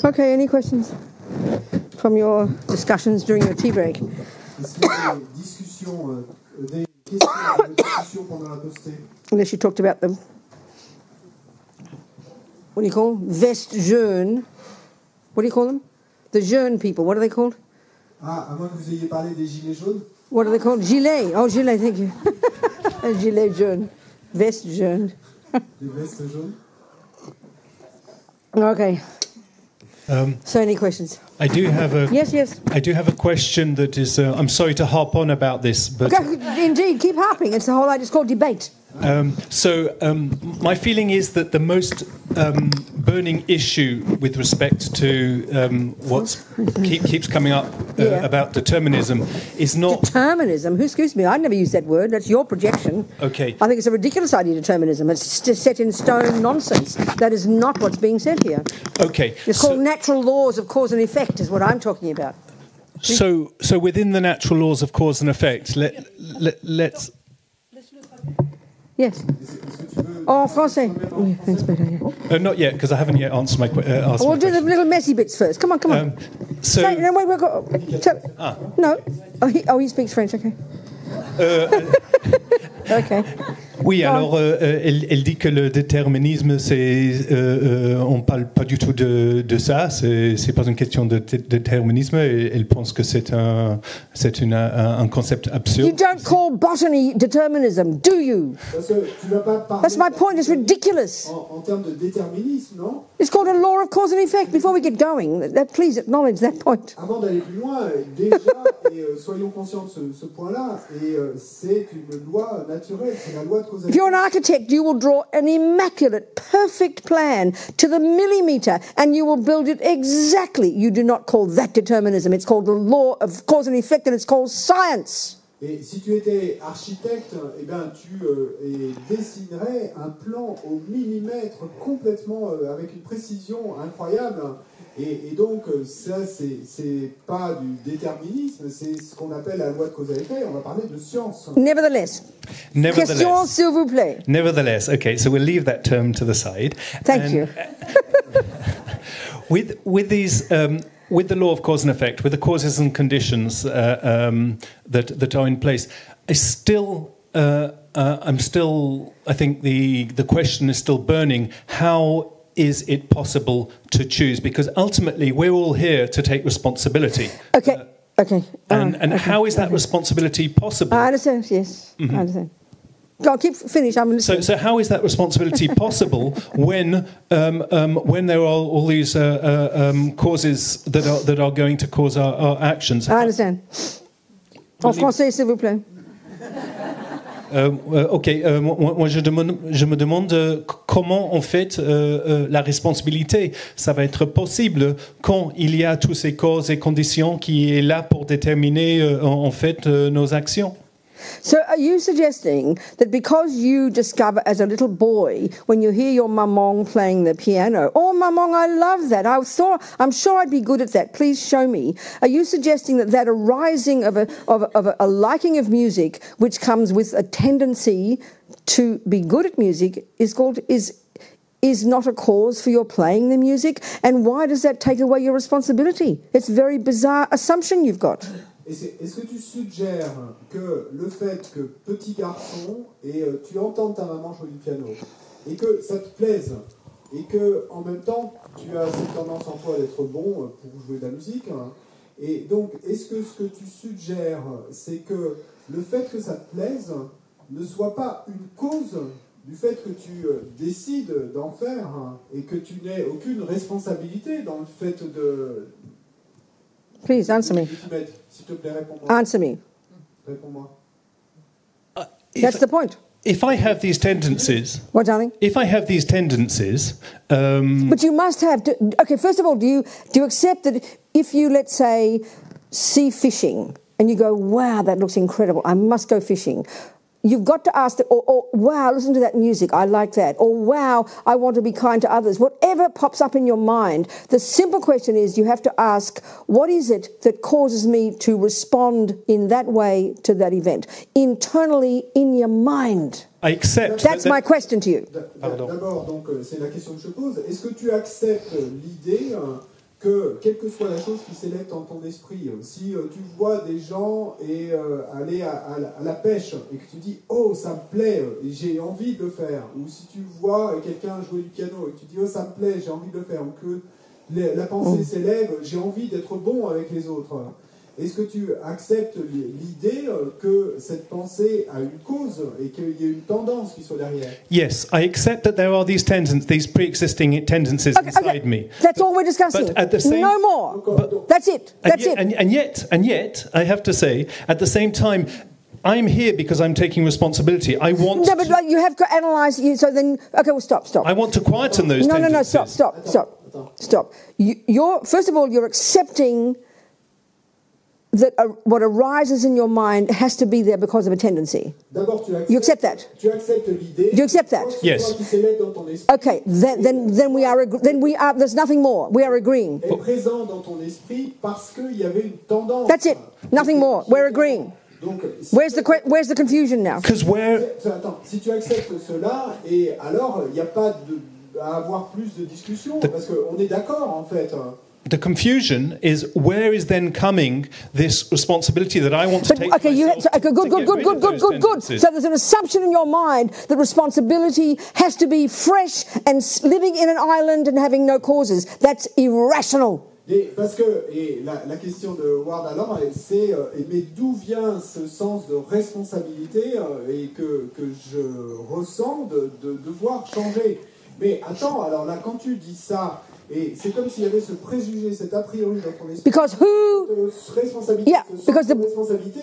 Okay, any questions from your discussions during your tea break? Est-ce qu'il y a des discussions pendant la pause thé? Unless you talked about them. What do you call them? Vest jeune. What do you call them? The jeune people. What are they called? Ah, à moins que vous ayez parlé des gilets jaunes. What are they called? Gilet. Oh, gilet, thank you. Gilet jaune. Veste jaune. Des vestes jaunes. Okay. So any questions? I do have a Yes. I do have a question that is. I'm sorry to harp on about this, but Okay, indeed, keep harping. It's the whole idea. It's called debate. My feeling is that the most burning issue with respect to what keeps coming up about determinism is not determinism. Excuse me, I never used that word. That's your projection. Okay. I think it's a ridiculous idea, determinism. It's just set in stone nonsense. That is not what's being said here. Okay. It's called natural laws of cause and effect, is what I'm talking about. So within the natural laws of cause and effect, let's. Yes. En français. Oui, that's better, yeah. Not yet, because I haven't yet answered my question. We'll do the little messy bits first. Come on. No, wait, we've got... No. He speaks French, okay. Okay. Oui, alors elle dit que le déterminisme, on parle pas du tout de ça. C'est pas une question de déterminisme. Elle pense que c'est un concept absurde. You don't call botany determinism, do you? Parce que tu n'as pas parlé. That's my point. It's ridiculous. En termes de déterminisme, non? It's called a law of cause and effect. Before we get going, please acknowledge that point. Avant d'aller plus loin, déjà, soyons conscients de ce point-là, c'est une loi naturelle, c'est la loi de causalité. If you're an architect, you will draw an immaculate, perfect plan to the millimetre, and you will build it exactly. You do not call that determinism. It's called the law of cause and effect, and it's called science. Et si tu étais architecte, eh ben, tu dessinerais un plan au millimètre complètement avec une précision incroyable. Et donc, ça, c'est pas du déterminisme, c'est ce qu'on appelle la loi de cause-effet. On va parler de science. Nevertheless. Question, s'il vous plaît. Nevertheless, okay, so we'll leave that term to the side. Thank you. With these... with the law of cause and effect, with the causes and conditions that are in place, I think the question is still burning. How is it possible to choose? Because ultimately, we're all here to take responsibility. Okay. And how is that responsibility possible? I understand. Yes, I understand. Go, finish. I'm listening. So how is that responsibility possible when there are all these causes that are going to cause our actions? I understand. En français, s'il vous plaît. Moi je me demande comment en fait la responsabilité ça va être possible quand il y a toutes ces causes et conditions qui est là pour déterminer en fait nos actions. So are you suggesting that because you discover as a little boy, when you hear your maman playing the piano, oh maman, I love that, I'm sure I'd be good at that, please show me. Are you suggesting that arising of a liking of music, which comes with a tendency to be good at music, is not a cause for your playing the music? And why does that take away your responsibility? It's a very bizarre assumption you've got. Est-ce que tu suggères que le fait que petit garçon, et tu entends ta maman jouer du piano, et que ça te plaise, et que en même temps tu as cette tendance en toi d'être bon pour jouer de la musique, et donc est-ce que ce que tu suggères, c'est que le fait que ça te plaise ne soit pas une cause du fait que tu décides d'en faire, et que tu n'aies aucune responsabilité dans le fait de... Please, answer me. S'il te plaît, réponds-moi. Answer me. Réponds-moi. That's the point. If I have these tendencies... What, darling? If I have these tendencies... But you must have... Okay, first of all, do you accept that if you, let's say, see fishing, and you go, wow, that looks incredible, I must go fishing... You've got to ask that, or wow, listen to that music, I like that, or wow, I want to be kind to others. Whatever pops up in your mind, the simple question is you have to ask, what is it that causes me to respond in that way to that event? Internally, in your mind. I accept. That's my question to you. D'abord, donc, c'est la question que je pose. Est-ce que tu acceptes l'idée que, quelle que soit la chose qui s'élève dans ton esprit, si tu vois des gens aller à la pêche et que tu dis « Oh, ça me plaît, j'ai envie de le faire », ou si tu vois quelqu'un jouer du piano et que tu dis « Oh, ça me plaît, j'ai envie de le faire », ou que la pensée s'élève « J'ai envie d'être bon avec les autres », est-ce que tu acceptes l'idée que cette pensée a une cause et qu'il y a une tendance qui soit derrière? Yes, I accept that there are these pre-existing tendencies inside me. That's all we're discussing. But at the same, no more. That's it. That's it. And yet, I have to say, at the same time, I'm here because I'm taking responsibility. I want. No, but like you have to analyse. So then, okay, well, stop. I want to quieten those tendencies. No, stop. You're first of all, you're accepting that what arises in your mind has to be there because of a tendency. You accept that? Tu acceptes l'idée. You accept that? Yes. Okay, then we are. There's nothing more. We are agreeing. Est présent dans ton esprit parce qu'il y avait une tendance. That's it. Nothing more. We're agreeing. Donc, where's the confusion now? Attends, si tu acceptes cela, et alors il n'y a pas à avoir plus de discussion parce qu'on est d'accord en fait. The confusion is where is then coming this responsibility that I want to take. Okay, good. So there's an assumption in your mind that responsibility has to be fresh and living in an island and having no causes. That's irrational. Parce que la question de Ward alors, c'est mais d'où vient ce sens de responsabilité et que je ressens de devoir changer. Mais attends, alors là quand tu dis ça. Et c'est comme s'il y avait ce préjugé, cet a priori dans ton esprit. Because responsabilité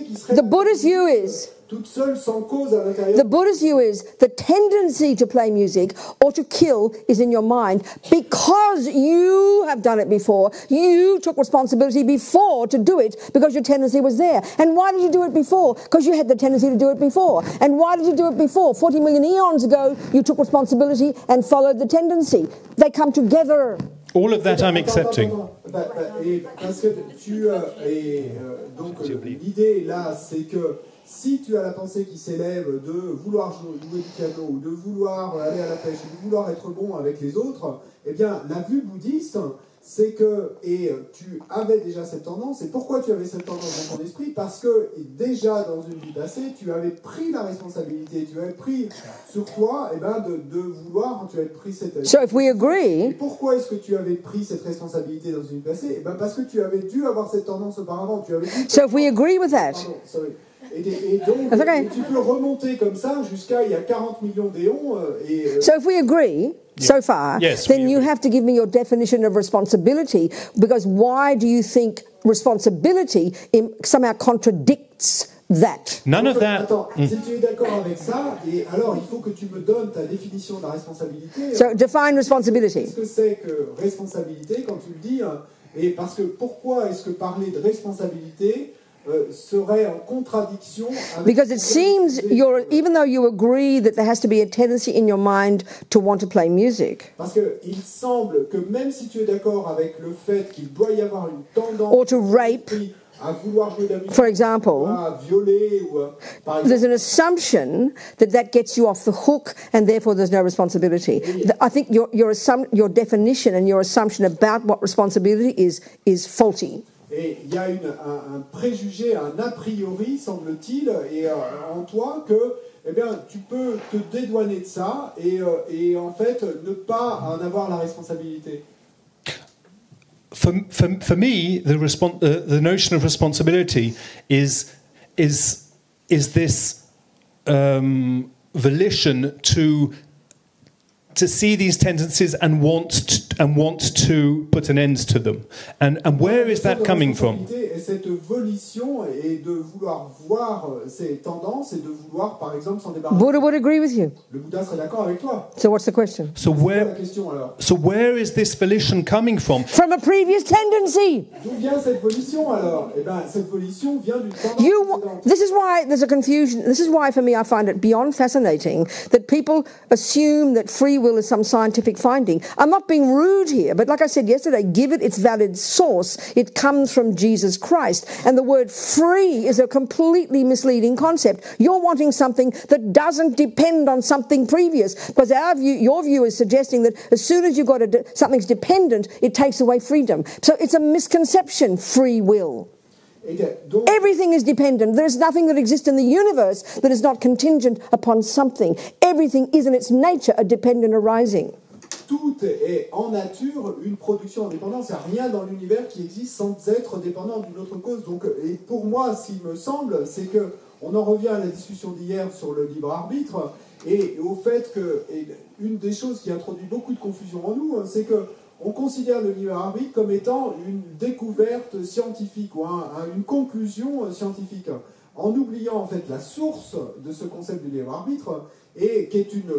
qui serait the Buddha's view is toute seule sans cause à l'intérieur. The Buddha's view is the tendency to play music or to kill is in your mind because you have done it before. You took responsibility before to do it because your tendency was there. And why did you do it before? Because you had the tendency to do it before. And why did you do it before? 40 million eons ago, you took responsibility and followed the tendency. They come together. All of that I'm accepting. Parce que donc l'idée là, c'est que si tu as la pensée qui s'élève de vouloir jouer du piano ou de vouloir aller à la pêche, ou de vouloir être bon avec les autres, eh bien la vue bouddhiste, c'est que tu avais déjà cette tendance. Et pourquoi tu avais cette tendance dans ton esprit? Parce que déjà dans une vie passée, tu avais pris la responsabilité, tu avais pris sur toi de vouloir, tu avais pris cette... So if we agree... Et pourquoi est-ce que tu avais pris cette responsabilité dans une vie passée? Parce que tu avais dû avoir cette tendance auparavant. Tu avais dû... So if we agree with that... Pardon, sorry. Et donc, tu peux remonter comme ça jusqu'à il y a 40 millions d'éons. So if we agree... So far, yes, then you have to give me your definition of responsibility, because why do you think responsibility somehow contradicts that? None of that. Attends, si tu es d'accord avec ça, et alors il faut que tu me donnes ta définition de la responsabilité. So define responsibility. Qu'est-ce que c'est que responsabilité quand tu le dis? Et parce que pourquoi est-ce que parler de responsabilité serait en contradiction avec... Because it seems even though you agree that there has to be a tendency in your mind to want to play music. Parce que il semble que même si tu es d'accord avec le fait qu'il doit y avoir une tendance or to rape, à vouloir jouer de la musique, for example, à violer ou par exemple, there's an assumption that gets you off the hook and therefore there's no responsibility. I think your definition and your assumption about what responsibility is faulty. Et il y a un préjugé, un a priori, semble-t-il, en toi que tu peux te dédouaner de ça et en fait ne pas en avoir la responsabilité. For me, the notion of responsibility is this volition to see these tendencies and want to put an end to them. And where is that coming from? Et cette volition est de vouloir voir ces tendances et de vouloir, par exemple, s'en débarrasser. Buddha would agree with you. Le Bouddha serait d'accord avec toi. So what's the question? So where is this volition coming from? From a previous tendency. D'où vient cette volition alors? Cette volition vient d'une tendance. This is why there's a confusion. This is why, for me, I find it beyond fascinating that people assume that free will is some scientific finding. I'm not being rude here, but like I said yesterday, give it its valid source. It comes from Jesus Christ. And the word free is a completely misleading concept. You're wanting something that doesn't depend on something previous, because your view is suggesting that as soon as you've got something's dependent, it takes away freedom. So it's a misconception, free will. Everything is dependent. There is nothing that exists in the universe that is not contingent upon something. Everything is in its nature a dependent arising. Tout est en nature une production indépendante. Il n'y a rien dans l'univers qui existe sans être dépendant d'une autre cause. Donc, et pour moi, ce qui me semble, c'est que on en revient à la discussion d'hier sur le libre arbitre et au fait que une des choses qui introduit beaucoup de confusion en nous, c'est que on considère le libre arbitre comme étant une découverte scientifique ou une conclusion scientifique, en oubliant en fait la source de ce concept du libre arbitre et qui est une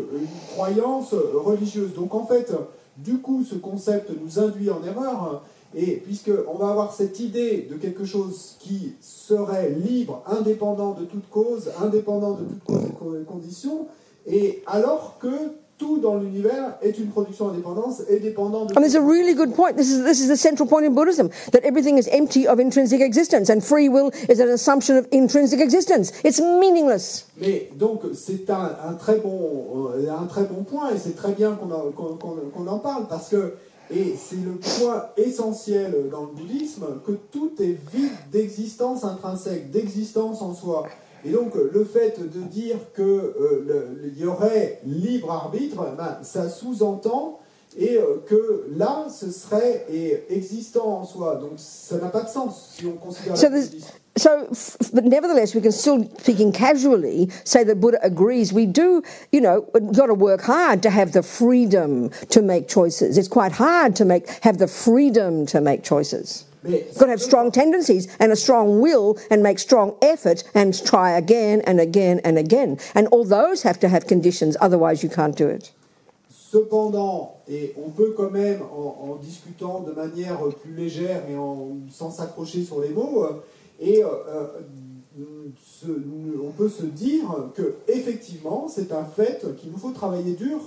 croyance religieuse. Donc en fait, du coup, ce concept nous induit en erreur, et puisqu'on va avoir cette idée de quelque chose qui serait libre, indépendant de toute cause et conditions, et alors que tout dans l'univers est une production indépendante et dépendant de... And there's a really good point. This is the central point in Buddhism, that everything is empty of intrinsic existence, and free will is an assumption of intrinsic existence. It's meaningless. Mais donc c'est un très bon point, et c'est très bien qu'on en parle, parce que et c'est le point essentiel dans le bouddhisme, que tout est vide d'existence intrinsèque, d'existence en soi. Et donc, le fait de dire qu'il y aurait libre arbitre, ça sous-entend que là, ce serait existant en soi. Donc, ça n'a pas de sens si on considère but nevertheless, we can still, speaking casually, say that Buddha agrees. We do, we've got to work hard to have the freedom to make choices. It's quite hard to have the freedom to make choices. You've got to have strong tendencies and a strong will and make strong effort and try again and again and again. And all those have to have conditions, otherwise you can't do it. Cependant, et on peut quand même, en discutant de manière plus légère et sans s'accrocher sur les mots, on peut se dire que effectivement, c'est un fait qu'il nous faut travailler dur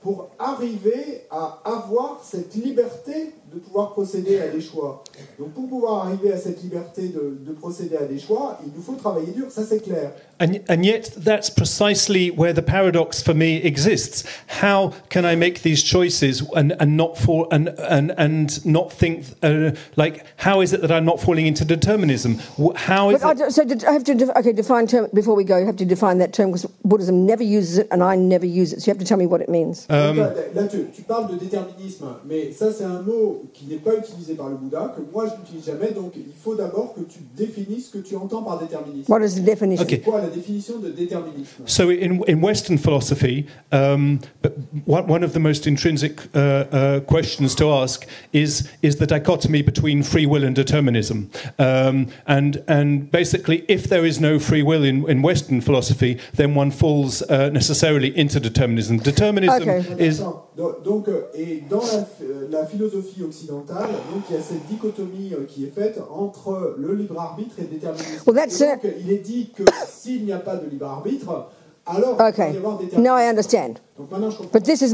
pour arriver à avoir cette liberté de pouvoir procéder à des choix. Donc pour pouvoir arriver à cette liberté de procéder à des choix, il nous faut travailler dur, ça c'est clair. And yet that's precisely where the paradox for me exists. How can I make these choices and not fall and not think like, how is it that I'm not falling into determinism? How is it? So I have to define term before we go. You have to define that term, because Buddhism never uses it and I never use it. So you have to tell me what it means. Là, tu parles de déterminisme, mais ça c'est un mot qui n'est pas utilisé par le Bouddha, que moi je n'utilise jamais, donc il faut d'abord que tu définisses ce que tu entends par déterminisme. What is the definition? C'est quoi la définition de déterminisme? So in Western philosophy, one of the most intrinsic questions to ask is the dichotomy between free will and determinism. And basically, if there is no free will in Western philosophy, then one falls necessarily into determinism. Determinism is... Donc, et dans la philosophie occidentale, donc il y a cette dichotomie qui est faite entre le libre arbitre et le déterminisme. Donc, il est dit que s'il n'y a pas de libre arbitre, alors il va y avoir déterminisme. Now I understand. Donc maintenant je comprends. But this is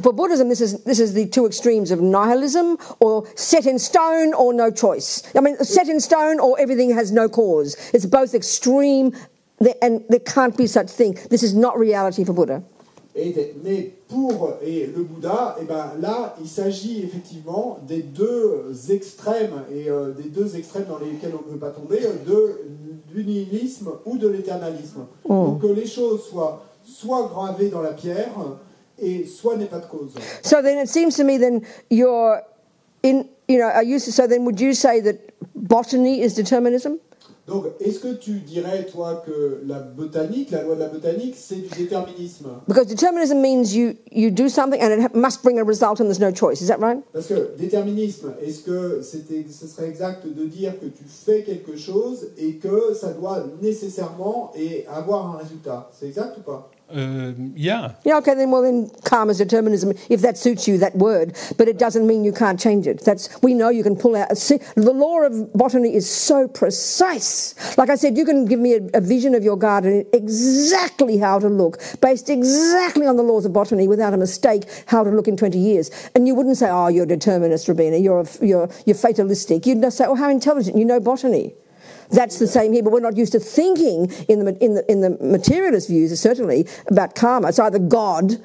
for Buddhism. This is the two extremes of nihilism, or set in stone, or no choice. I mean, set in stone, or everything has no cause. It's both extreme, and there can't be such thing. This is not reality for Buddha. Mais pour le Bouddha, là, il s'agit effectivement des deux extrêmes, des deux extrêmes dans lesquels on ne peut pas tomber, du nihilisme ou de l'éternalisme. Donc que les choses soient soit gravées dans la pierre, et soit n'aient pas de cause. So then it seems to me then so then would you say that botany is determinism? Donc, est-ce que tu dirais, toi, que la botanique, la loi de la botanique, c'est du déterminisme? Because determinism means you do something and it must bring a result and there's no choice. Is that right? Parce que déterminisme, est-ce que ce serait exact de dire que tu fais quelque chose et que ça doit nécessairement avoir un résultat? C'est exact ou pas? Yeah. Yeah, okay, then karma's determinism, if that suits you, that word, but it doesn't mean you can't change it. We know you can pull out. See, the law of botany is so precise. Like I said, you can give me a vision of your garden, exactly how to look, based exactly on the laws of botany, without a mistake, how to look in 20 years. And you wouldn't say, oh, you're a determinist, Robina, you're fatalistic. You'd just say, oh, how intelligent, you know botany. That's the same here, but we're not used to thinking in the materialist views, certainly, about karma. It's either God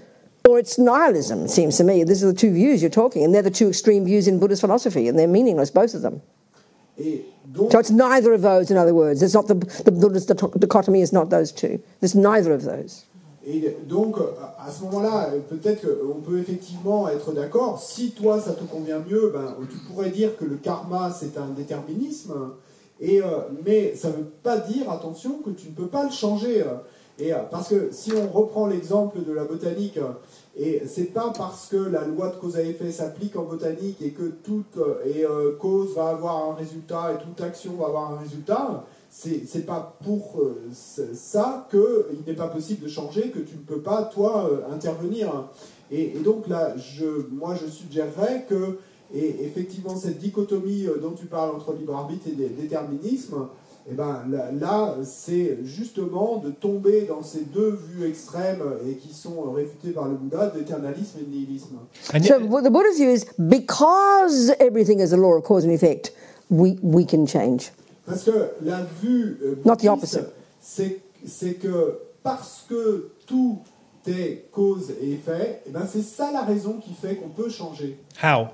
or it's nihilism, it seems to me. These are the two views you're talking, and they're the two extreme views in Buddhist philosophy, and they're meaningless, both of them. So it's neither of those, in other words. It's not the Buddhist dichotomy is not those two. There's neither of those. Et donc, à ce moment-là, peut-être qu'on peut effectivement être d'accord. Si toi, ça te convient mieux, ben, tu pourrais dire que le karma, c'est un déterminisme. Mais ça ne veut pas dire, attention, que tu ne peux pas le changer. Parce que si on reprend l'exemple de la botanique, et c'est pas parce que la loi de cause à effet s'applique en botanique et que toute cause va avoir un résultat et toute action va avoir un résultat, c'est pas pour ça qu'il n'est pas possible de changer, que tu ne peux pas, toi, intervenir. Et donc là, moi je suggérerais que et effectivement, cette dichotomie dont tu parles entre libre arbitre et déterminisme, eh ben, là c'est justement de tomber dans ces deux vues extrêmes et qui sont réfutées par le Bouddha, d'éternalisme et de nihilisme. So the Buddha's view is, because everything is a law of cause and effect, we can change. Parce que la vue bouddhiste, c'est que parce que tout est cause et effet, eh ben, c'est ça la raison qui fait qu'on peut changer. How?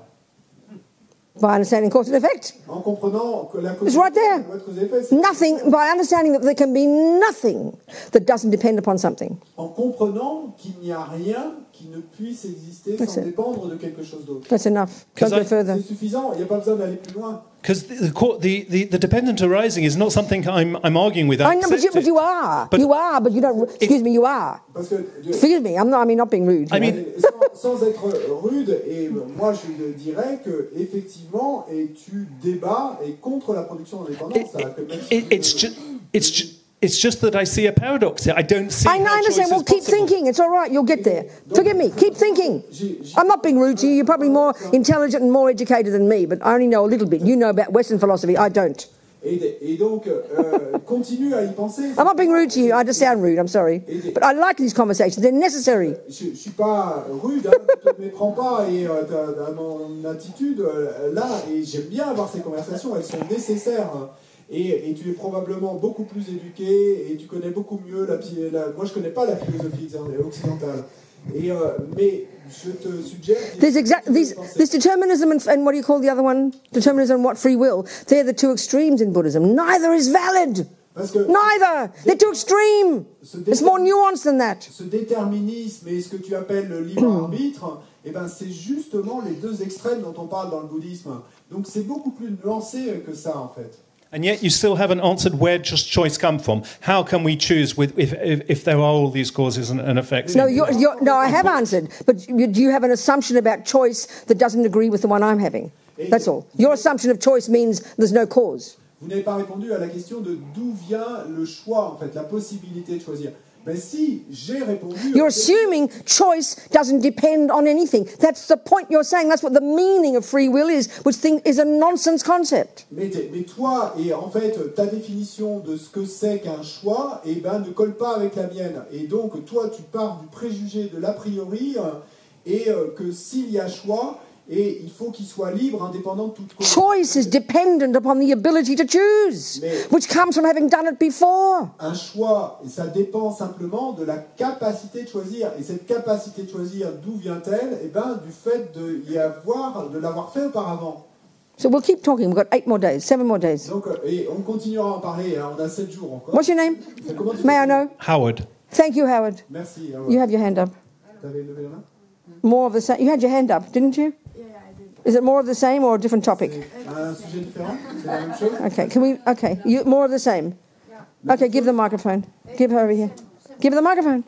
By understanding cause and effect. En comprenant que la cause It's right there. cause et effet, c'est Nothing, by understanding that there can be nothing that doesn't depend upon something. en comprenant qu'il n'y a rien qui ne puisse exister sans dépendre de quelque chose d'autre. That's enough. Don't go further. C'est suffisant, il n'y a pas besoin d'aller plus loin. Because the dependent arising is not something I'm arguing with. I know, but you are. You are, but you don't. Excuse me, you are. Parce que, Excuse me, not being rude. I mean, sans être rude, et moi je dirais que effectivement, et tu débats et contre la production indépendante. It's just that I see a paradox here. I don't see. I understand. Well, keep thinking. It's all right. You'll get there. Forgive me. Keep thinking. I'm not being rude to you. You're probably more intelligent and more educated than me, but I only know a little bit. You know about Western philosophy. I don't. Et donc, continue à y penser. I'm not being rude to you. I just sound rude. I'm sorry. But I like these conversations. They're necessary. Je suis pas rude, hein, ne te méprends pas et à mon attitude là. Et j'aime bien avoir ces conversations. Elles sont nécessaires. Et tu es probablement beaucoup plus éduqué et tu connais beaucoup mieux moi je connais pas la philosophie occidentale. Mais je te suggère this determinism and what do you call the other one? Determinism and what? Free will. They're the two extremes in Buddhism. Neither is valid. Neither. They're too extreme. It's more nuanced than that. Ce déterminisme et ce que tu appelles le libre arbitre, eh ben c'est justement les deux extrêmes dont on parle dans le bouddhisme. Donc c'est beaucoup plus nuancé que ça en fait. And yet you still haven't answered where does choice come from? How can we choose if there are all these causes and effects? No, I have answered. But do you have an assumption about choice that doesn't agree with the one I'm having? That's all. Your assumption of choice means there's no cause. Vous n'avez pas répondu à la question de d'où vient le choix, en fait, la possibilité de choisir. Ben si, j'ai répondu... You're assuming choice doesn't depend on anything. That's the point you're saying. That's what the meaning of free will is, which is a nonsense concept. Mais toi, et en fait, ta définition de ce que c'est qu'un choix, eh ben, ne colle pas avec la mienne. Et donc, toi, tu pars du préjugé de l'a priori, et que s'il y a choix... Et il faut qu'il soit libre, indépendant de toute cause. Choice is dependent upon the ability to choose, which comes from having done it before. Un choix, ça dépend simplement de la capacité de choisir. Et cette capacité de choisir, d'où vient-elle? Eh ben, du fait de l'avoir fait auparavant. So we'll keep talking. We've got 7 more days. Donc, et on continuera à en parler. Hein. On a 7 jours encore. What's your name? May I know? Howard. Thank you, Howard. Merci. You have your hand up. T'avais levé la main? More of the same. You had your hand up, didn't you? Is it more of the same or a different topic? Un sujet différent? C'est la même chose? Okay, more of the same? Okay, give the microphone. Give her over here. Give her the microphone.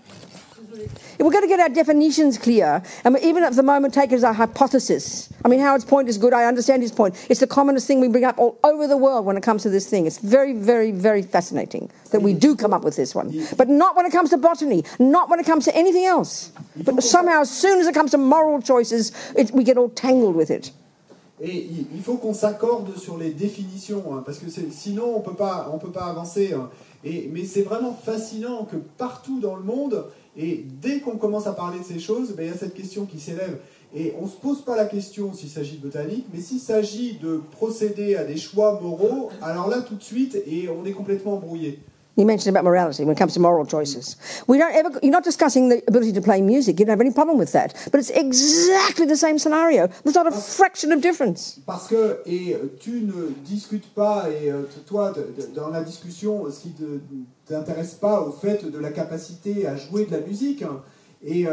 We've got to get our definitions clear, and we even at the moment take it as a hypothesis. I mean, Howard's point is good. I understand his point. It's the commonest thing we bring up all over the world when it comes to this thing. It's very, very, very fascinating that we do come up with this one, but not when it comes to botany, not when it comes to anything else. But somehow, as soon as it comes to moral choices, we get all tangled with it. Et il faut qu'on s'accorde sur les définitions, hein, parce que sinon on peut pas avancer. Hein. Mais c'est vraiment fascinant que partout dans le monde, et dès qu'on commence à parler de ces choses, ben, il y a cette question qui s'élève. Et on ne se pose pas la question s'il s'agit de botanique, mais s'il s'agit de procéder à des choix moraux, alors là tout de suite, et on est complètement embrouillé. You mentioned about morality when it comes to moral choices. You're not discussing the ability to play music. You don't have any problem with that. But it's exactly the same scenario. There's not a fraction of difference. Parce que, tu ne discutes pas, et toi, dans la discussion, ce qui ne t'intéresse pas au fait de la capacité à jouer de la musique, hein, et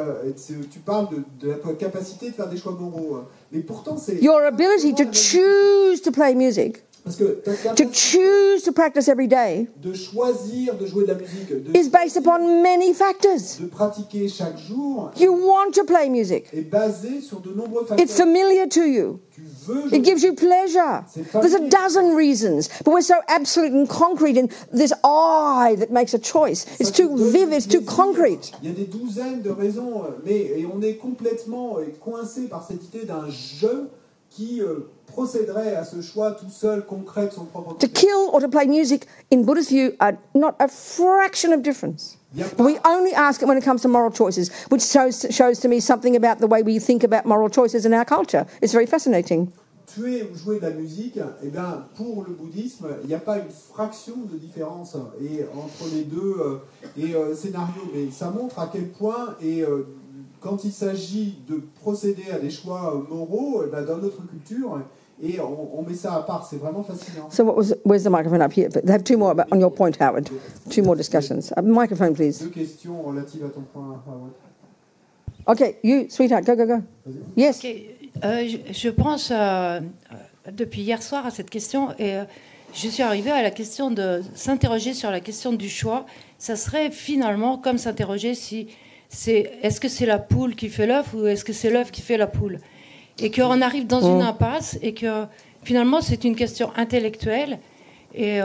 tu parles de la capacité de faire des choix moraux. Mais pourtant, c'est... Your ability to choose to play music. Parce que to choose to practice every day de choisir de jouer de la musique is based upon many factors. De pratiquer chaque jour you want to play music. Est basé sur de nombreux facteurs. It's familiar to you. Tu veux jouer. It gives you pleasure. There's a dozen reasons, but we're so absolute and concrete in this I that makes a choice. It's too vivid, it's too concrete. Il y a des douzaines de raisons, mais on est complètement coincé par cette idée d'un je qui procéderait à ce choix tout seul, concret de son propre To kill or to play music, in Buddhist view, are not a fraction of difference. We only ask it when it comes to moral choices, which shows to me something about the way we think about moral choices in our culture. It's very fascinating. Tuer ou jouer de la musique, eh bien, pour le bouddhisme, il n'y a pas une fraction de différence entre les deux scénarios, mais ça montre à quel point quand il s'agit de procéder à des choix moraux, dans notre culture, et on met ça à part, c'est vraiment fascinant. So where's the microphone up here? They have two more on your point, Howard. Two more discussions. Microphone, please. Deux questions relatives à ton point, Howard. Okay, you, sweetheart, go. Yes. Okay. Je pense depuis hier soir à cette question et je suis arrivée à la question de s'interroger sur la question du choix. Ça serait finalement comme s'interroger si est-ce que c'est la poule qui fait l'œuf ou est-ce que c'est l'œuf qui fait la poule, et qu'on arrive dans une impasse et que finalement c'est une question intellectuelle et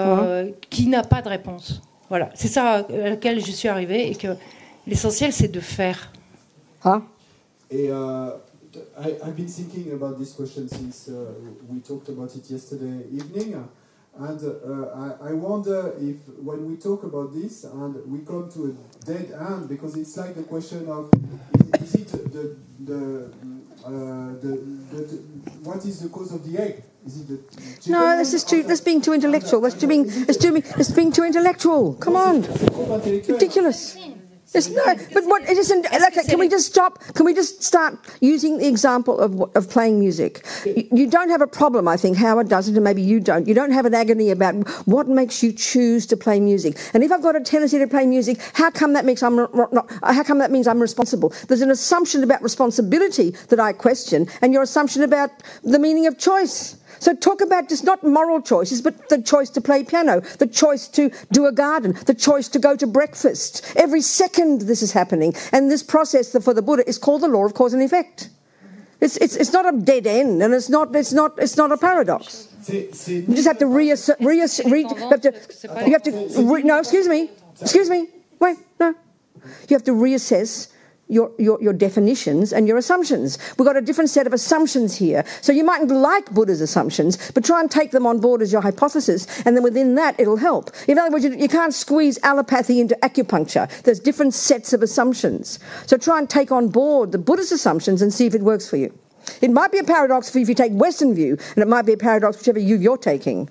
qui n'a pas de réponse. Voilà, c'est ça à laquelle je suis arrivée et que l'essentiel c'est de faire. Et I've been thinking about this question since we talked about it yesterday evening, and I wonder if when we talk about this and we come to a dead end, because it's like the question of is it what is the cause of the egg? Is it the chicken? No, that's being too intellectual. That's being too intellectual. Come on, ridiculous. But what it isn't. Okay, can we just stop? Can we just start using the example of playing music? You don't have a problem, I think. Howard doesn't, and maybe you don't. You don't have an agony about what makes you choose to play music. And if I've got a tendency to play music, how come that means I'm responsible? There's an assumption about responsibility that I question, and your assumption about the meaning of choice. So talk about just not moral choices, but the choice to play piano, the choice to do a garden, the choice to go to breakfast. Every second this is happening. And this process for the Buddha is called the law of cause and effect. It's not a dead end, and it's not a paradox. You just have to You have to reassess your definitions and your assumptions. We've got a different set of assumptions here. So you mightn't like Buddha's assumptions, but try and take them on board as your hypothesis, and then within that it'll help. In other words, you can't squeeze allopathy into acupuncture. There's different sets of assumptions. So try and take on board the Buddha's assumptions and see if it works for you. It might be a paradox for you if you take Western view, and it might be a paradox whichever view you're taking.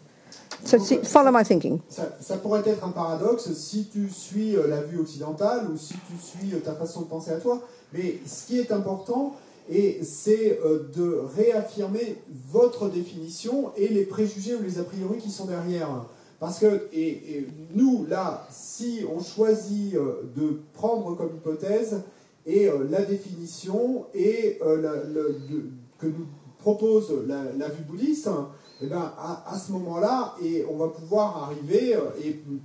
So follow my thinking. Ça pourrait être un paradoxe si tu suis la vue occidentale ou si tu suis ta façon de penser à toi. Mais ce qui est important, c'est de réaffirmer votre définition et les préjugés ou les a priori qui sont derrière. Parce que nous, là, si on choisit de prendre comme hypothèse la définition que nous propose la vue bouddhiste, eh ben, à ce moment-là, on va pouvoir arriver,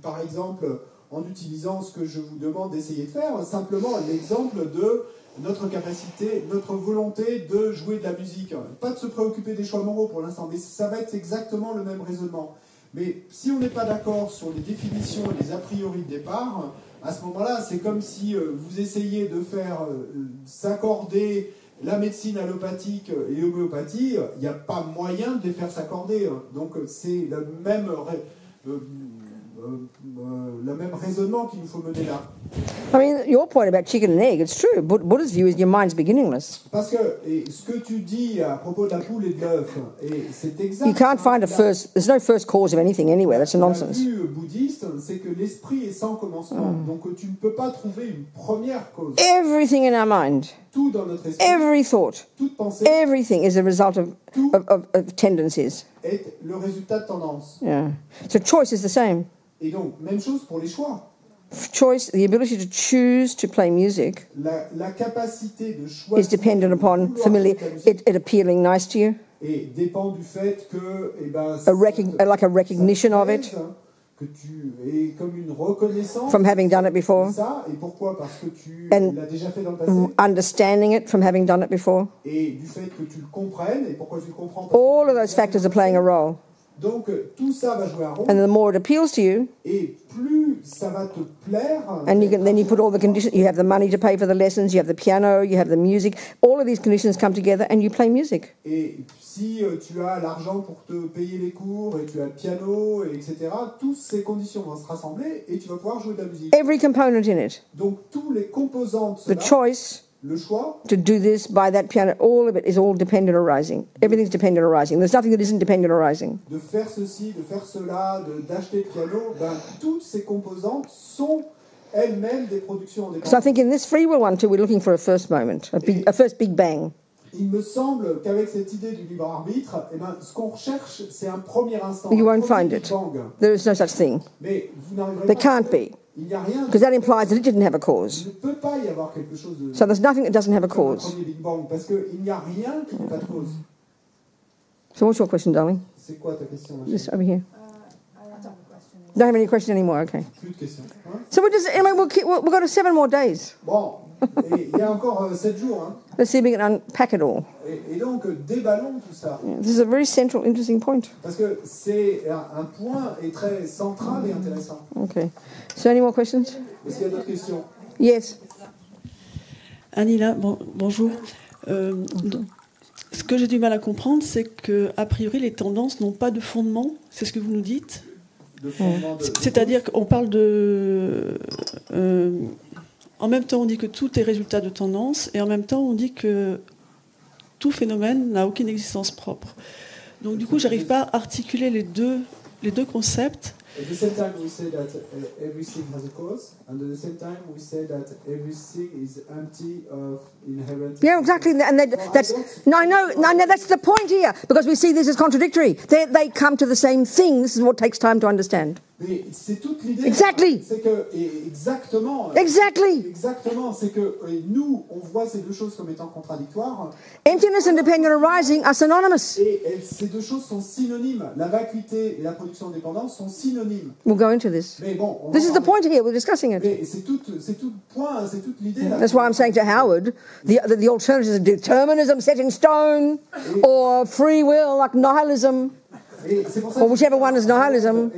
par exemple, en utilisant ce que je vous demande d'essayer de faire, simplement l'exemple de notre capacité, notre volonté de jouer de la musique. Pas de se préoccuper des choix moraux pour l'instant, mais ça va être exactement le même raisonnement. Mais si on n'est pas d'accord sur les définitions et les a priori de départ, à ce moment-là, c'est comme si vous essayez de faire s'accorder la médecine allopathique et l'homéopathie, il n'y a pas moyen de les faire s'accorder. Donc c'est le même raisonnement qu'il nous faut mener là. I mean, your point about chicken and egg, it's true. Buddha's view is your mind's beginningless. Parce que ce que tu dis à propos de la poule et de l'œuf, c'est exact. You can't find there's no first cause of anything anywhere. That's a nonsense. La vue bouddhiste, c'est que l'esprit est sans commencement. Donc tu ne peux pas trouver une première cause. Everything in our mind, Tout dans notre esprit, every thought, toute pensée everything is a result of tendencies. est le résultat de tendance. Yeah. So choice is the same. Et donc, même chose pour les choix. Choice, the ability to choose to play music, La capacité de choisir is dependent upon it appealing nice to you, et dépend du fait que like a recognition of it, que tu es comme une reconnaissance from having done it before, de ça. Et pourquoi? Parce que tu And l'as déjà fait dans le passé. understanding it from having done it before. Et du fait que tu le comprennes. Et pourquoi tu le comprends? All of those factors are playing a role. Donc tout ça va jouer un rôle. And the more it appeals to you, Et plus ça va te plaire. and then you put all the conditions, you have the money to pay for the lessons, you have the piano, you have the music, all of these conditions come together and you play music. Et si tu as l'argent pour te payer les cours, et tu as le piano, et etc., toutes ces conditions vont se rassembler et tu vas pouvoir jouer de la musique. Every component in it, Donc tous les composants de the cela, choice le choix, to do this, buy that piano, all of it is all dependent arising. Everything's dependent arising. There's nothing that isn't dependent arising. de faire ceci, de faire cela, d'acheter le piano, toutes ces composantes sont elles-mêmes des productions indépendantes. So I think in this free will one too, we're looking for a first moment, a first big bang. Il me semble qu'avec cette idée du libre arbitre, ce qu'on recherche, c'est un premier instant. You un won't premier find Big it. Bang. There is no such thing. Mais vous n'arriverez There pas. can't be, Il n'y a rien. because that implies that it didn't have a Il cause. ne peut pas y avoir quelque chose de. So there's nothing that doesn't have a Comme un cause. premier Big Bang, parce qu'il n'y a rien qui n'ait pas de cause. So what's your question, darling? C'est quoi ta question, ma Just chérie? over here. Don't have any question anymore. Okay. Plus de questions. Hein? So we'll we've got 7 more days. Bon, et il y a encore 7 jours. Hein? Let's see if we can unpack it all. Et donc, déballons tout ça. This is a very central, interesting point. Parce que c'est un point et très central et intéressant. Okay. So any more questions? Est-ce qu'il y a d'autres questions? Yes. Anila, bonjour. Ce que j'ai du mal à comprendre, c'est que a priori les tendances n'ont pas de fondement. C'est ce que vous nous dites. C'est-à-dire qu'on parle de. En même temps, on dit que tout est résultat de tendance, et en même temps, on dit que tout phénomène n'a aucune existence propre. Donc, du coup, j'arrive pas à articuler les deux concepts. At the same time, we say that everything has a cause, and at the same time, we say that everything is empty of inherent. Yeah, exactly. And that's no. That's the point here, because we see this as contradictory. They come to the same thing. This is what takes time to understand. Mais c'est toute l'idée. Exactly. C'est que exactement. Exactly. Exactement. C'est que nous, on voit ces deux choses comme étant contradictoires. Emptiness and dependent arising are synonymous. Et ces deux choses sont synonymes. La vacuité et la production dépendante sont synonymes. We'll go into this. Mais bon, This is the point here. We're discussing it. Mais c'est tout point, c'est toute l'idée. That's why I'm saying to Howard, the alternatives of determinism set in stone, or free will like nihilism, or whichever one is nihilism.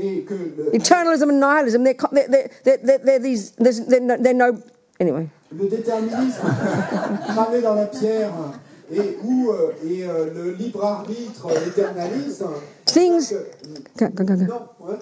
Eternalism and nihilism, they're these. They're no. Anyway. Le déterminisme cramé dans la pierre et le libre arbitre, l'éternalisme. Things. Go. Non, ouais.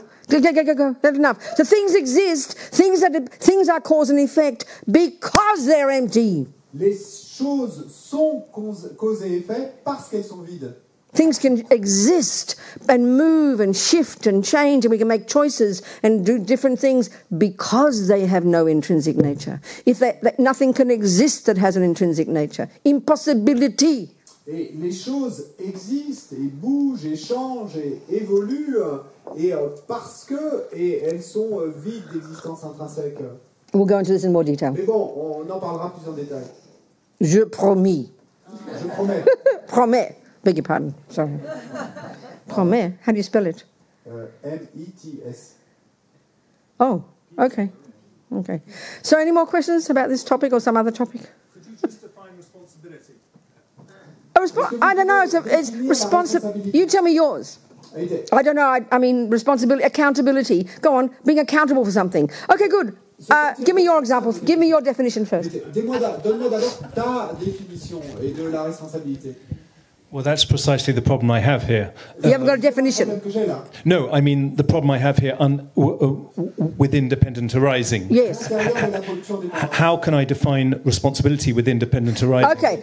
Go. That's enough. So things exist. Things are cause and effect because they're empty. Les choses sont cause et effet parce qu'elles sont vides. Things can exist and move and shift and change, and we can make choices and do different things because they have no intrinsic nature. If nothing can exist that has an intrinsic nature. Impossibility. Et les choses existent et bougent et changent et évoluent parce que elles sont vides d'existence intrinsèque. We'll go into this in more detail. Mais bon, on en parlera plus en détail. Je promis. Je promets. Promets. Beg your pardon. Sorry. Promets. How do you spell it? M-E-T-S. Oh. Okay. Okay. So any more questions about this topic or some other topic? Could you just define responsibility? I don't know. It's responsibility. You tell me yours. I don't know. I mean, responsibility, accountability. Go on, being accountable for something. Okay, good. Give me your example. Give me your definition first. Donne-moi d'abord ta définition et de la responsabilité. Well, that's precisely the problem I have here. You haven't got a definition. No, I mean the problem I have here with independent arising. Yes. How can I define responsibility with independent arising? Okay.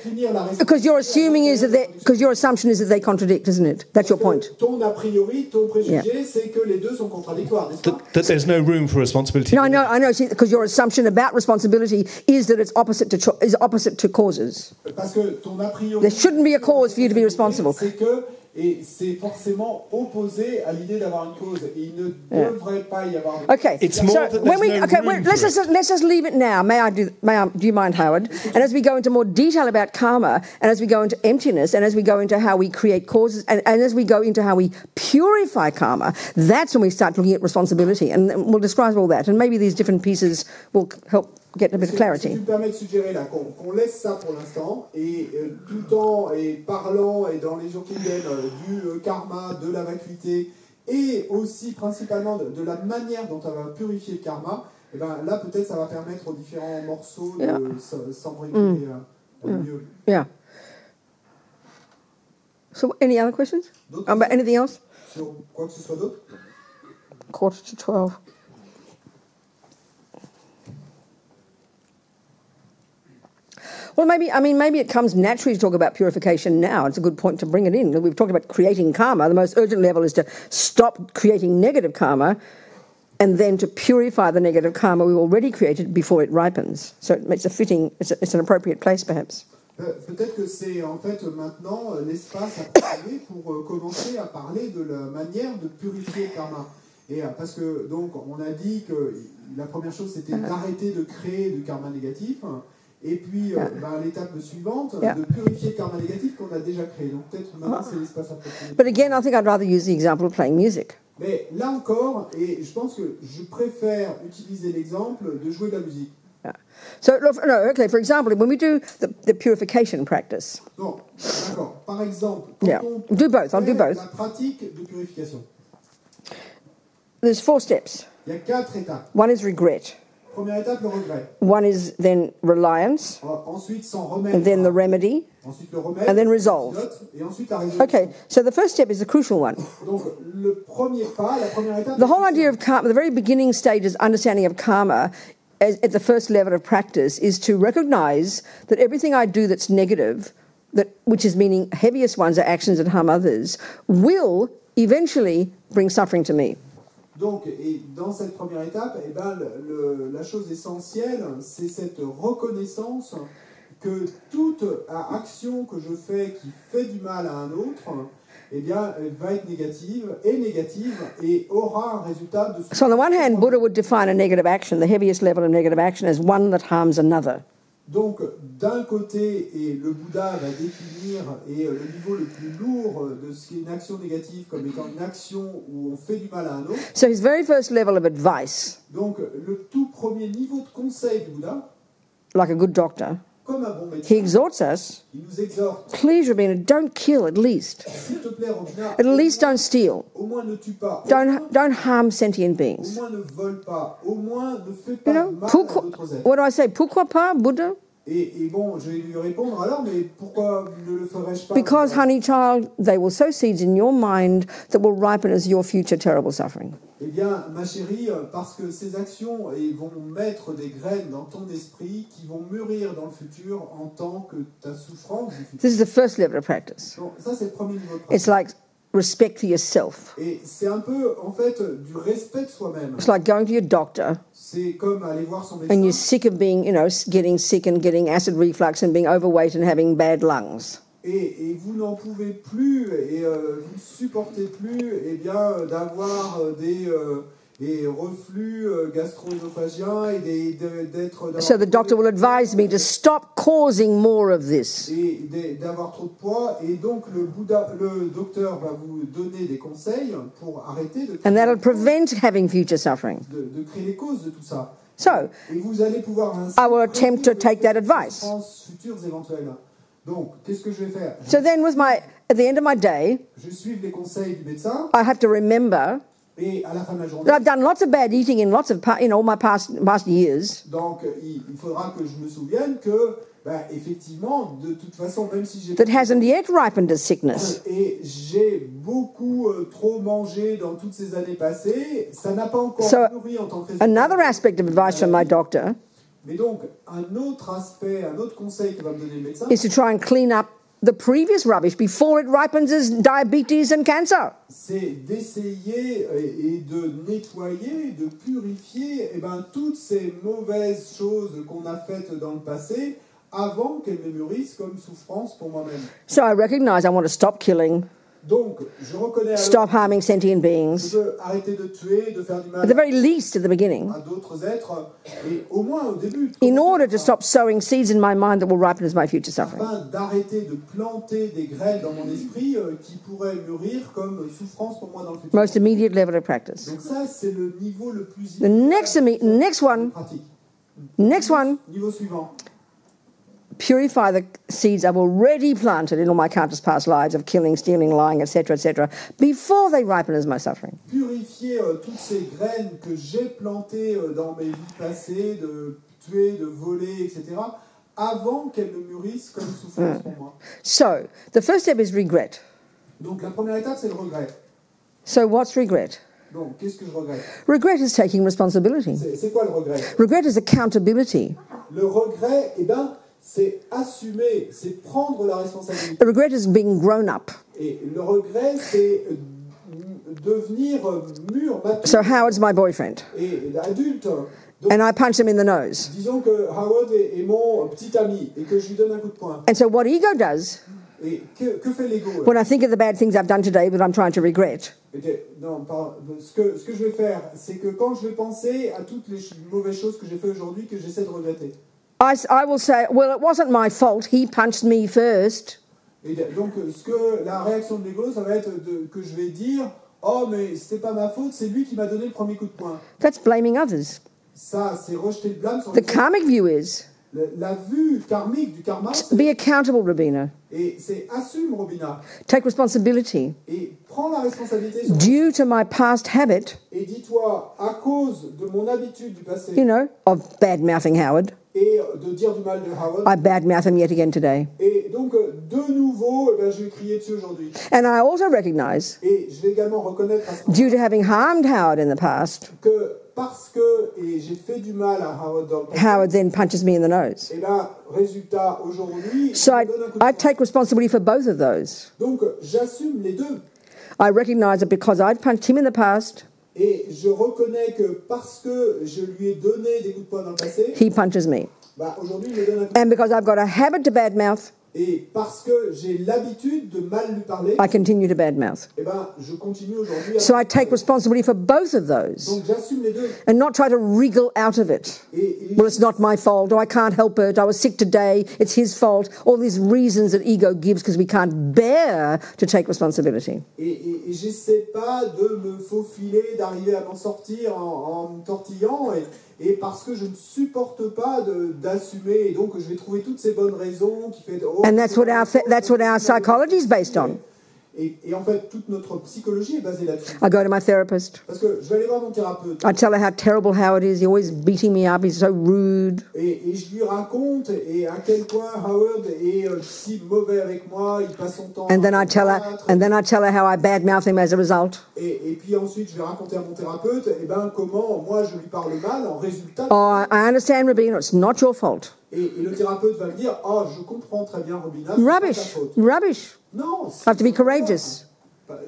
Because your assuming is that because your assumption is that they contradict, isn't it? That's your point. Ton a priori, ton préjugé, c'est que les deux sont contradictoires, n'est-ce pas? That there's no room for responsibility. No, I know. See, because your assumption about responsibility is that it's opposite to causes. Parce que ton a priori, there shouldn't be a cause for you to be responsible. C'est que et c'est forcément opposé à l'idée d'avoir une cause. Et il ne devrait pas y avoir. Okay. Let's just leave it now. Do you mind, Howard? And as we go into more detail about karma, and as we go into emptiness, and as we go into how we create causes, and as we go into how we purify karma, that's when we start looking at responsibility, and we'll describe all that. And maybe these different pieces will help get a bit of clarity. Si tu me permets de suggérer là qu'on laisse ça pour l'instant et tout en parlant et dans les jours qui viennent du karma, de la vacuité et aussi principalement de la manière dont on va purifier le karma, et ben là peut-être ça va permettre aux différents morceaux de s'embriquer mieux. Yeah. So any other questions? About anything else? Sur quoi que ce soit d'autre? 11:45. Well, maybe it comes naturally to talk about purification now. It's a good point to bring it in. We've talked about creating karma. The most urgent level is to stop creating negative karma and then to purify the negative karma we've already created before it ripens. So it's an appropriate place, perhaps. Peut-être que c'est en fait maintenant l'espace à parler pour commencer à parler de la manière de purifier le karma. Et parce que donc on a dit que la première chose c'était d'arrêter de créer du karma négatif. Et puis, l'étape suivante, de purifier le karma négatif qu'on a déjà créé. Donc peut-être maintenant c'est l'espace approprié. But again, I think I'd rather use the example of playing music. Mais là encore, et je pense que je préfère utiliser l'exemple de jouer de la musique. Yeah. So, okay, for example, when we do the purification practice. Bon, d'accord. Par exemple, quand on do both. I'll do both. La pratique de purification. There's 4 steps. Il y a 4 étapes. One is regret. Première étape, le regret. One is then reliance. Ensuite, s'en remettre. And then the remedy. Ensuite, le remède. And then resolve. Et ensuite, la résolution. Okay, so the first step is the crucial one. Donc, le premier pas, la première étape. The whole idea of karma, the very beginning stages, understanding of karma, at the first level of practice, is to recognize that everything I do that's negative, which is meaning heaviest ones are actions that harm others, will eventually bring suffering to me. Donc, et dans cette première étape, la chose essentielle, c'est cette reconnaissance que toute action que je fais qui fait du mal à un autre, elle va être négative et aura un résultat de... So on the one hand, Buddha would define a negative action, the heaviest level of negative action, as one that harms another. Donc, d'un côté, et le Bouddha va définir le niveau le plus lourd de ce qui est une action négative comme étant une action où on fait du mal à un autre. So his very first level of advice, donc, le tout premier niveau de conseil du Bouddha, like a good doctor, comme un bon médecin, he exhorts us, il nous exhorte, please, Robina, don't kill at least. S'il te plaît, Robina, at least don't steal. Au moins ne tue pas. Don't harm sentient beings. Au moins ne vole pas. Au moins ne fais pas mal à d'autres êtres. What do I say? Pourquoi pas, Buddha? Et bon, je vais lui répondre alors, mais pourquoi ne le ferais-je pas? Because, honey child, they will sow seeds in your mind that will ripen as your future terrible suffering. Eh bien, ma chérie, parce que ces actions vont mettre des graines dans ton esprit qui vont mûrir dans le futur en tant que ta souffrance du futur. This is the first level of practice. Donc, ça, c'est le premier niveau de pratique. It's like respect for yourself. Et c'est un peu, en fait, du respect de soi-même. It's like going to your doctor. C'est comme aller voir son médecin. And you're sick of being, getting sick and getting acid reflux and being overweight and having bad lungs. Et vous n'en pouvez plus et vous ne supportez plus d'avoir des reflux gastro-œsophagien et d'être... So the doctor will advise me to stop causing more of this. Et d'avoir trop de poids. Et donc, le docteur va vous donner des conseils pour arrêter de... And that'll prevent having future suffering. De créer les causes de tout ça. So, et vous allez pouvoir ainsi I will attempt to take that advice. Futures éventuelles. Donc, qu'est-ce que je vais faire? So then at the end of my day, je suis les conseils du médecin. I have to remember et à la fin de la journée, that I've done lots of bad eating in lots of all my past years. Donc, il faudra que je me souvienne que, effectivement, de toute façon, même si j'ai... That hasn't yet ripened as sickness. Et j'ai beaucoup trop mangé dans toutes ces années passées, ça n'a pas encore nourri en tant que résultat. Another aspect of advice from my doctor mais donc, un autre aspect, un autre conseil que va me donner le médecin, is to try and clean up the previous rubbish before it ripens as diabetes and cancer. C'est d'essayer et de nettoyer, de purifier toutes ces mauvaises choses qu'on a faites dans le passé avant qu'elles ne mûrissent comme souffrance pour moi-même. So I recognize I want to stop killing. Donc, je reconnais stop harming sentient beings. Je veux arrêter de tuer, de faire du mal at the very least at the beginning. À d'autres êtres, et au moins au début. In order to stop sowing seeds in my mind that will ripen as my future suffering. Afin d'arrêter de planter des graines dans mon esprit qui pourraient mûrir comme souffrance pour moi dans le futur. Most immediate level of practice. Donc ça, c'est le niveau le plus the next one. Niveau suivant. Purify the seeds I've already planted in all my countless past lives of killing, stealing, lying, etc., before they ripen as my suffering. Purifier toutes ces graines que j'ai plantées dans mes vies passées, de tuer, de voler, etc., avant qu'elles ne mûrissent comme souffrance pour moi. So, the first step is regret. Donc la première étape, c'est le regret. So, what's regret? Donc, qu'est-ce que je regrette? Regret is taking responsibility. C'est quoi le regret? Regret is accountability. Le regret, c'est assumer, c'est prendre la responsabilité. The regret is being grown up. Et le regret, c'est devenir mûr, mature. So Howard's my boyfriend. Et adulte. Donc, and I punch him in the nose. Disons que Howard est mon petit ami et que je lui donne un coup de poing. And so what ego does, et que fait l'ego? When I think of the bad things I've done today that I'm trying to regret. Non, ce que je vais faire, c'est que quand je vais penser à toutes les mauvaises choses que j'ai fait aujourd'hui, que j'essaie de regretter. I will say, well, it wasn't my fault. He punched me first. Et donc, la réaction de l'ego, ça va être que je vais dire, oh, mais c'était pas ma faute, c'est lui qui m'a donné le premier coup de poing. That's blaming others. Ça, c'est rejeter le blâme sur the karmic view is. La vue karmique du karma, be accountable, Robina. Et c'est assume, Robina. Take responsibility. Et prends la responsabilité. Due to my past habit. Et dis-toi, à cause de mon habitude du passé. You know, of bad-mouthing Howard. Et de dire du mal de Howard. I bad-mouth him yet again today. Et donc, de nouveau, je vais crier dessus aujourd'hui. And I also recognize. Et je vais également reconnaître. Due to having harmed Howard in the past. Que parce que j'ai fait du mal à Howard dans le passé. Howard then punches me in the nose. Et là, résultat aujourd'hui. So I take responsibility for both of those. Donc, j'assume les deux. I recognize that because I've punched him in the past. Et je reconnais que parce que je lui ai donné des coups de poing dans le passé, he punches me. Aujourd'hui, il me donne un coup de poing. And because I've got a habit to badmouth, et parce que j'ai l'habitude de mal lui parler, I continue to badmouth. Je continue aujourd'hui. So I take responsibility for both of those. Donc j'assume les deux. And not try to wriggle out of it. Well, it's not my fault, or I can't help it, I was sick today, it's his fault. All these reasons that ego gives because we can't bear to take responsibility. Et j'essaie pas de me faufiler, d'arriver à m'en sortir en me tortillant, et parce que je ne supporte pas d'assumer, et donc je vais trouver toutes ces bonnes raisons qui fait. And that's what our psychology is based on. Et en fait, toute notre psychologie est basée là-dessus. I go to my therapist. Parce que je vais aller voir mon thérapeute. I tell her how terrible Howard is. He's always beating me up. He's so rude. Et je lui raconte à quel point Howard est si mauvais avec moi. Il passe son temps. And then I tell her how I badmouth him as a result. Et puis ensuite, je vais raconter à mon thérapeute, comment moi je lui parle mal en résultat. Oh, I understand, Robina. It's not your fault. Et le thérapeute va me dire, oh, je comprends très bien, Robina. Rubbish. Non. I have to be courageous.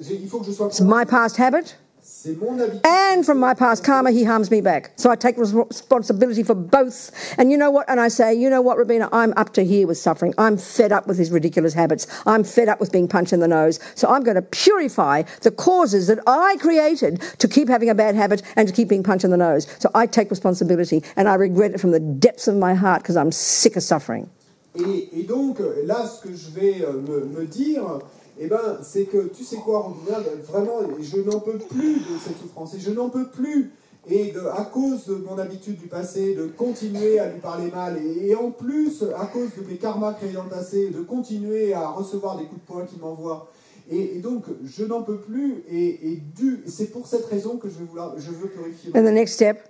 Il faut que je sois. It's my past habit. c'est mon habitude. And from my past karma, he harms me back. So I take responsibility for both. And you know what? And I say, you know what, Robina? I'm up to here with suffering. I'm fed up with his ridiculous habits. I'm fed up with being punched in the nose. So I'm going to purify the causes that I created to keep having a bad habit and to keep being punched in the nose. So I take responsibility and I regret it from the depths of my heart because I'm sick of suffering. Et donc, là, ce que je vais me dire... Eh ben, c'est que, tu sais quoi, Robina, vraiment, je n'en peux plus de cette souffrance, et je n'en peux plus, à cause de mon habitude du passé, de continuer à lui parler mal, et en plus, à cause de mes karmas créés dans le passé, de continuer à recevoir des coups de poing qu'il m'envoie. Et donc, je n'en peux plus, c'est pour cette raison que je veux purifier. And the next step,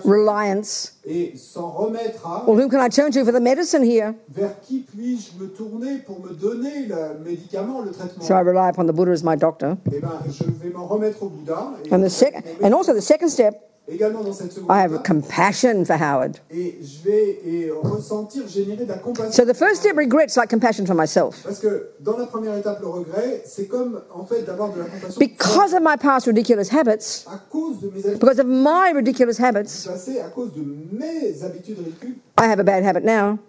reliance. Et s'en remettre à... Well, whom can I turn to for the medicine here? Vers qui puis-je me tourner pour me donner le médicament, le traitement? So I rely upon the Buddha as my doctor. Eh ben, je vais m'en remettre au Bouddha. And also the second step, également dans cette seconde I have compassion for Howard. Et je vais ressentir, générer de la compassion. So the first step, regret's like compassion for myself. Parce que dans la première étape, le regret, c'est comme en fait d'avoir de la compassion. Because of my past ridiculous habits, à cause de mes habitudes, because of my ridiculous habits, passé, à cause de mes habitudes ridicules, I have a bad habit now.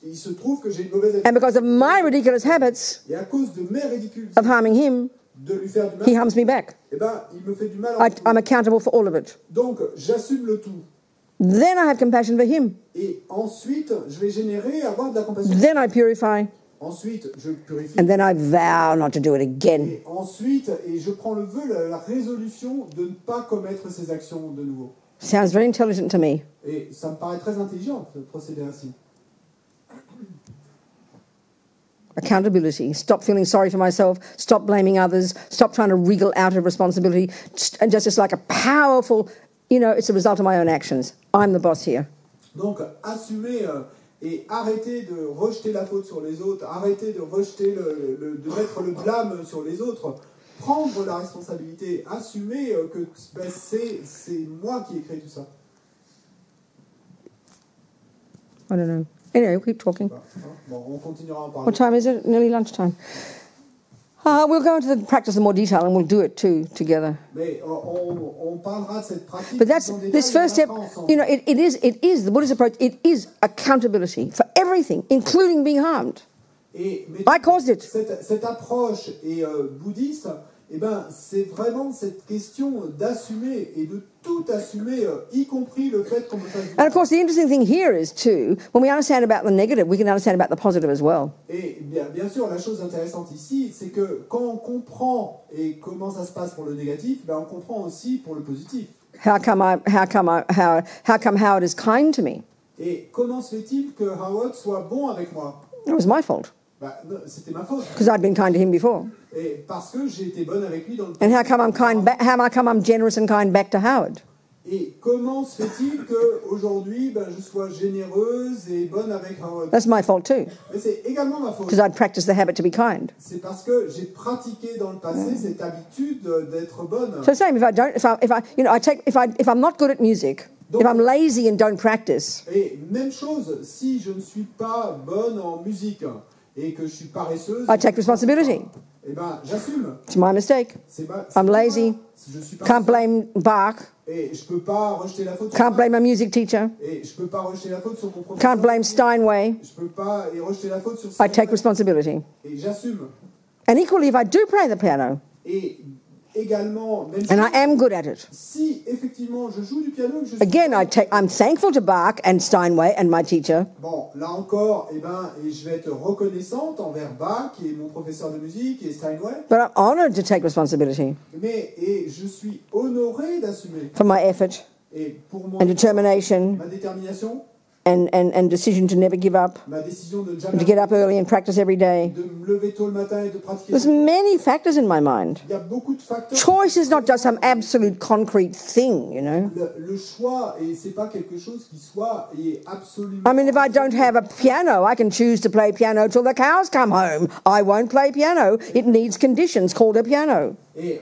Il se trouve que j'ai une mauvaise habitude. And because of my ridiculous habits et à cause de mes ridicules of harming him, de lui faire du mal, he harms me back. Eh ben, il me fait du mal. I'm accountable for all of it. Donc, j'assume le tout. Then I have compassion for him. Et ensuite, je vais avoir de la compassion. Then I purify. Ensuite, je purifie. And then I vow not to do it again. Et ensuite, je prends le vœu, la résolution de ne pas commettre ces actions de nouveau. Sounds very intelligent to me. Et ça me paraît très intelligent de procéder ainsi. Accountability. Stop feeling sorry for myself. Stop blaming others. Stop trying to wriggle out of responsibility. And just like a powerful, it's a result of my own actions. I'm the boss here. Donc, assumer et arrêter de rejeter la faute sur les autres, arrêter de rejeter de mettre le blâme sur les autres, prendre la responsabilité, assumer que c'est moi qui ai créé tout ça. I don't know. Anyway, we'll keep talking. Bon, on continuera à en parler. What time is it? Nearly lunchtime. We'll go into the practice in more detail and we'll do it too together. Mais on parlera de cette pratique. But that's this first step. It is the Buddhist approach. It is accountability for everything, including being harmed. I caused it. Cette approche bouddhiste, eh ben, c'est vraiment cette question d'assumer et de tout assumer, y compris le fait qu'on me fasse du mal. And of course, the interesting thing here is too, when we understand about the negative, we can understand about the positive as well. Et bien sûr, la chose intéressante ici, c'est que quand on comprend et comment ça se passe pour le négatif, ben on comprend aussi pour le positif. How come Howard is kind to me? Et comment se fait-il que Howard soit bon avec moi? It was my fault. C'était ma faute. Because I'd been kind to him before. Et parce que j'ai été bonne avec lui dans le And how come I'm generous and kind back to Howard? Et comment se fait-il qu'aujourd'hui, je sois généreuse et bonne avec Howard? That's my fault too. Mais c'est également ma faute. Because I'd practiced the habit to be kind. C'est parce que j'ai pratiqué dans le passé cette habitude d'être bonne. So same, if I'm not good at music, if I'm lazy and don't practice. Et même chose, si je ne suis pas bonne en musique et que je suis paresseuse, I take responsibility. Eh ben, j'assume. It's my mistake. I'm lazy. Can't blame Bach. Et je peux pas rejeter la faute. Can't blame my music teacher. Et je peux pas rejeter la faute sur mon professeur. Can't blame Steinway. Je peux pas rejeter la faute sur. I take responsibility. Et j'assume. And equally, if I do play the piano. Et également, même and I am good at it. Si effectivement je joue du piano, que je suis again, I'm thankful to Bach and Steinway and my teacher. Bon, là encore, je vais être reconnaissante envers Bach et mon professeur de musique et Steinway. But I'm honored to take responsibility. Mais je suis honoré d'assumer. For my effort. Et pour and determination. Ma détermination. And decision to never give up, ma décision de jamais to get up early and practice every day. De me lever tôt le matin et de pratiquer. There's many factors in my mind. Il y a beaucoup de facteurs. Choice is not just some absolute concrete thing, Le choix, et c'est pas quelque chose qui soit absolument. I mean, if I don't have a piano, I can choose to play piano till the cows come home. I won't play piano. It needs conditions called a piano. Et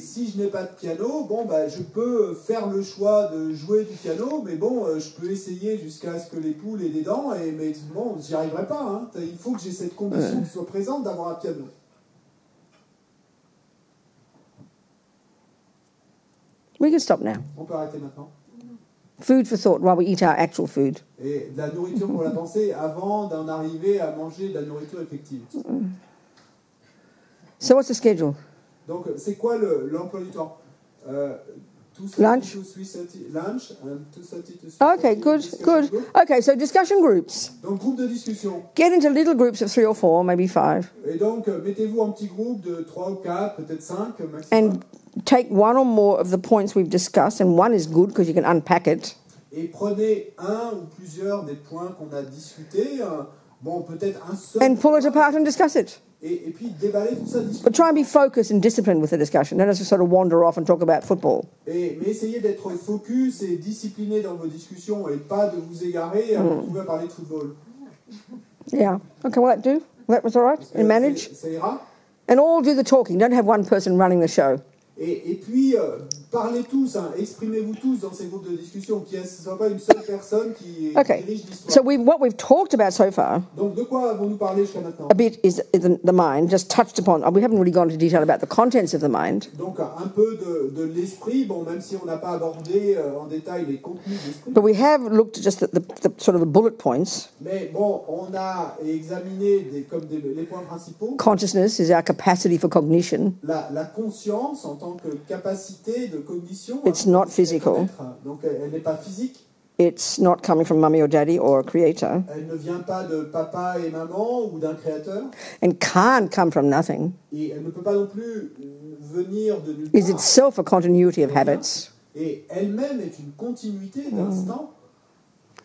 si je n'ai pas de piano, je peux faire le choix de jouer du piano, mais je peux essayer jusqu'à ce que les poules aient des dents, mais j'y arriverai pas. Hein. Il faut que j'ai cette condition qui soit présente d'avoir un piano. We can stop now. On peut arrêter maintenant. Food for thought while we eat our actual food. Et de la nourriture pour la pensée avant d'en arriver à manger de la nourriture effective. So what's the schedule? Donc, c'est quoi l'emploi du temps? 2:30 Lunch? to 3:30 lunch and 2:30 to 3:30 Okay, good, discussion good. group. Okay, so discussion groups. Donc, groupe de discussion. Get into little groups of 3 or 4, maybe 5, Et donc, mettez-vous en petits groupes de 3 ou 4, peut-être 5 maximum. and take one or more of the points we've discussed, and one is good because you can unpack it. Et prenez un ou plusieurs des points qu'on a discutés. Bon, peut-être un seul. And pull it apart and discuss it. Et puis déballer tout ça, discuter. But try and be focused and disciplined with the discussion. Don't just sort of wander off and talk about football. Mais essayez d'être focus et discipliné dans vos discussions et pas de vous égarer à vous retrouver à parler de football. Yeah. Okay, will that do? That was all right? And manage? Ça ira. And all do the talking. Don't have one person running the show. Et puis, parlez tous, hein, exprimez-vous tous dans ces groupes de discussion, qu'il ne soit pas une seule personne qui Okay. dirige l'histoire. So what we've talked about so far, Donc, de quoi avons-nous parlé jusqu'à maintenant? a bit is the mind, just touched upon. We haven't really gone into detail about the contents of the mind. Donc, un peu de l'esprit, bon, même si on n'a pas abordé en détail les contenus de l'esprit. But we have looked just at the sort of the bullet points. Mais bon, on a examiné les points principaux. Consciousness is our capacity for cognition. La conscience en tant que capacité de cognition. It's not physical. Donc, elle n'est pas physique. It's not coming from mummy or daddy or a creator. Elle ne vient pas de papa et maman ou d'un créateur. And can't come from nothing. Et elle ne peut pas non plus venir de nulle Is part. itself a continuity of habits. Et elle-même est une continuité d'instant.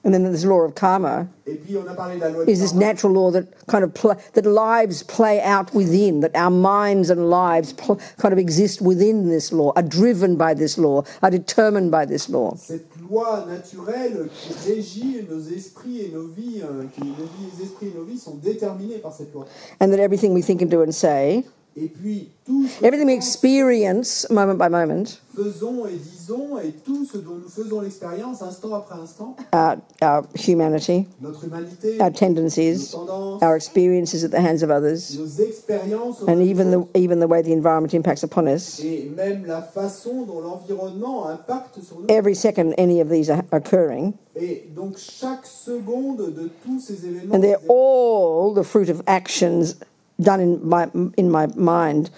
And then there's the law of karma. Et puis on a parlé de la loi de Is this karma. natural law that kind of that lives play out within, that our minds and lives kind of exist within this law, are driven by this law, are determined by this law. Cette loi naturelle qui régit nos esprits et nos vies, les esprits et nos vies sont déterminés par cette loi. And that everything we think and do and say, Et puis tout ce everything we que experience moment by moment, nous faisons et disons et tout ce dont nous faisons l'expérience instant après instant, our humanity, notre humanité, our tendencies, nos tendances, our experiences at the hands of others, nos expériences, and even the way the environment impacts upon us. et même la façon dont l'environnement impacte sur nous. Every second any of these are occurring, Et donc chaque seconde de tous ces événements, and they're all the fruit of actions done in my mind.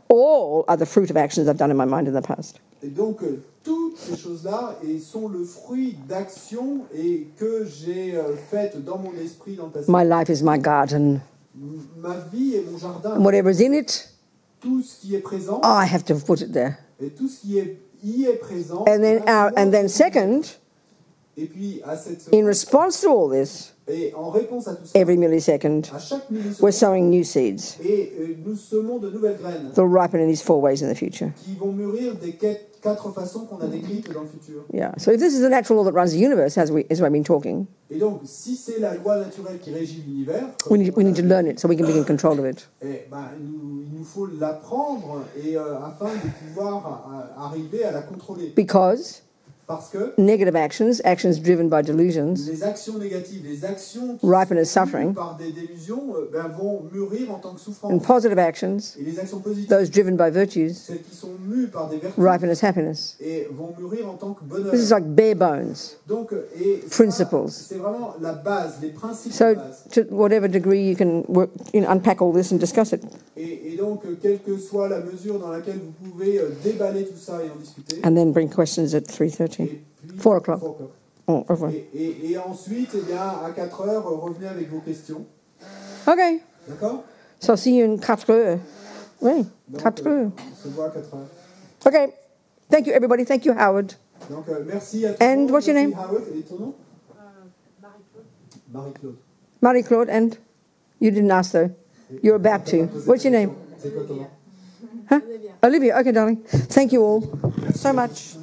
All are the fruit of actions I've done in my mind in the past. et donc toutes ces choses-là sont le fruit d'actions et que j'ai faites dans mon esprit dans le passé. My life is my garden. Ma vie est mon jardin. And whatever is in it, Tout ce qui est présent I have to put it there. et tout ce qui y est présent. And then second, Et puis à cette in response to all this, et en réponse à tout ça, every millisecond, à chaque milliseconde, we're sowing new seeds et nous semons de nouvelles graines that will ripen in these 4 ways in the future. qui vont mûrir des 4 façons qu'on a décrites dans le futur. Yeah. So if this is the natural law that runs the universe, as we've been talking, Et donc, si c'est la loi naturelle qui régit l'univers, we need to learn it so we can be in control of it. il nous faut l'apprendre et afin de pouvoir arriver à la contrôler. Because Parce que negative actions driven by delusions, les actions négatives, les actions qui ripen as sont suffering, mues par des délusions vont mûrir en tant que souffrance. and positive actions, Et les actions positives, those driven by virtues, celles qui sont mues par des vertus, ripen as happiness. et vont mûrir en tant que bonheur. This is like bare bones. Donc, et ça, Principles. c'est vraiment la base, les principes So de base. to whatever degree you can work, unpack all this and discuss it. Et donc, quelle que soit la mesure dans laquelle vous pouvez déballer tout ça et en discuter. And then bring questions at 3:30. Et puis, 4 o'clock. 4 o'clock. Oh, au revoir. Et ensuite, eh bien, à 4 heures, revenez avec vos questions. Okay. D'accord? So I'll see you in 4 heures. Oui, Donc, 4 heures. on se voit à 4 heures. Okay. Thank you, everybody. Thank you, Howard. Donc, merci à tout And le monde. what's your Merci, name? Howard. Et ton nom? Marie-Claude. Marie-Claude, and you didn't ask, though. You're about to. What's your name? C'est quoi ton nom? Huh? Olivia. Okay, darling. Thank you all so much.